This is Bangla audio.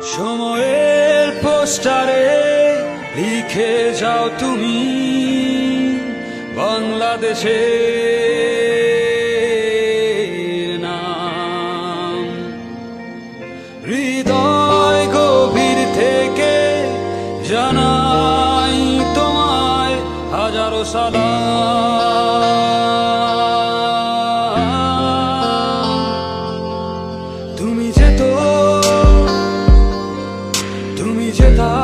সময়ের পোস্টারে লিখে যাও তুমি বাংলাদেশের নাম। হৃদয় গভীর থেকে জানাই তোমায় হাজারো সালাম। তুমি যেতা